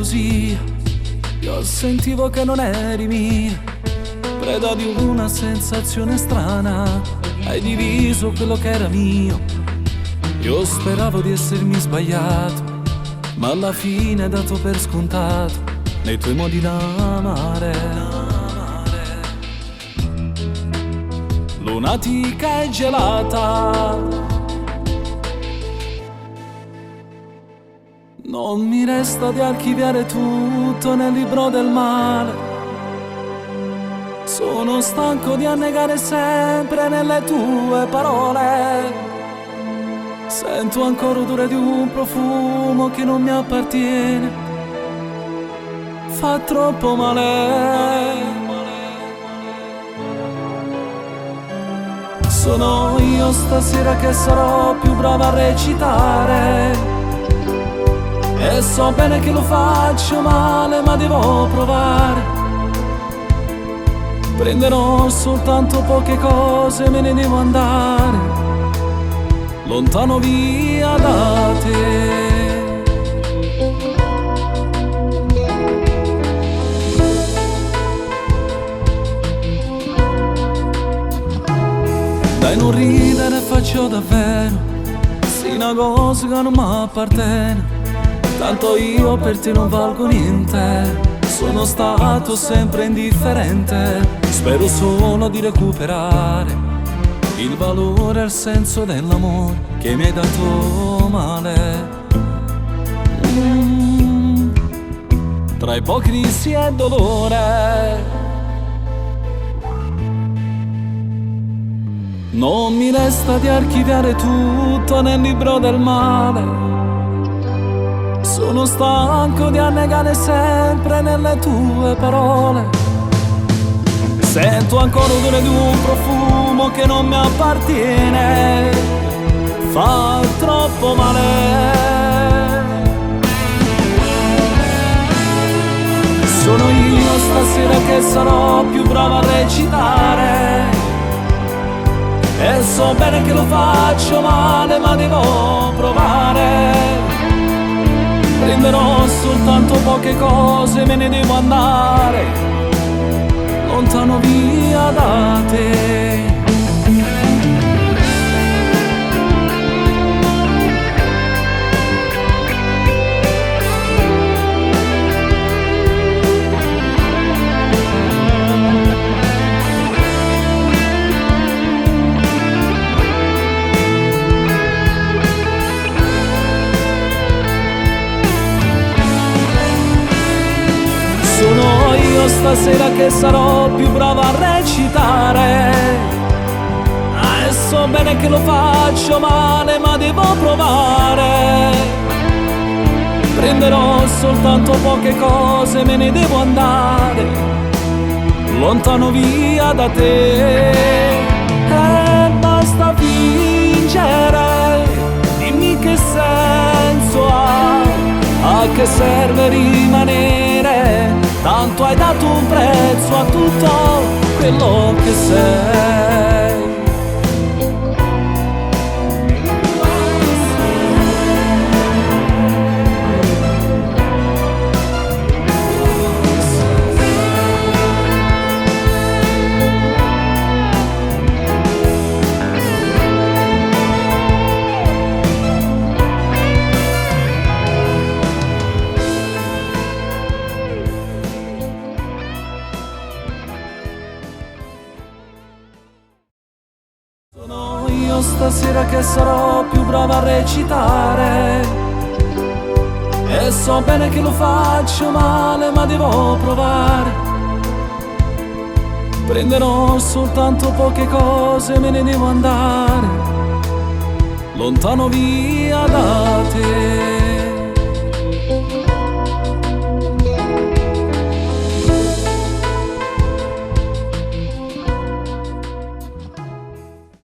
gelosia. Io sentivo che non eri mia, preda di una sensazione strana. Hai diviso quello che era mio. Io speravo di essermi sbagliato, ma alla fine hai dato per scontato nei tuoi modi d'amare. Lunatica e gelata, non mi resta di archiviare tutto nel libro del male. Sono stanco di annegare sempre nelle tue parole. Sento ancora odore di un profumo che non mi appartiene. Fa troppo male. Sono io stasera che sarò più brava a recitare, e so bene che lo faccio male, ma devo provare. Prenderò soltanto poche cose, me ne devo andare lontano via da te. Dai, non ridere, faccio davvero, sì, una cosa che non mi appartiene. Tanto io per te non valgo niente, sono stato sempre indifferente. Spero solo di recuperare il valore e il senso dell'amore che mi hai dato male. Tra ipocrisia e dolore non mi resta di archiviare tutto nel libro del male. Sono stanco di annegare sempre nelle tue parole. Sento ancora odore di un profumo che non mi appartiene. Fa troppo male. Sono io stasera che sarò più brava a recitare, e so bene che lo faccio male, ma devo provare. Prenderò soltanto poche cose, me ne devo andare lontano via da te. Sono io stasera che sarò più brava a recitare, e so bene che lo faccio male, ma devo provare. Prenderò soltanto poche cose, me ne devo andare lontano via da te. E basta fingere, dimmi che senso ha, a che serve rimanere? Tanto hai dato un prezzo a tutto quello che sei. Sono io stasera che sarò più brava a recitare, e so bene che lo faccio male, ma devo provare. Prenderò soltanto poche cose, me ne devo andare lontano via da te.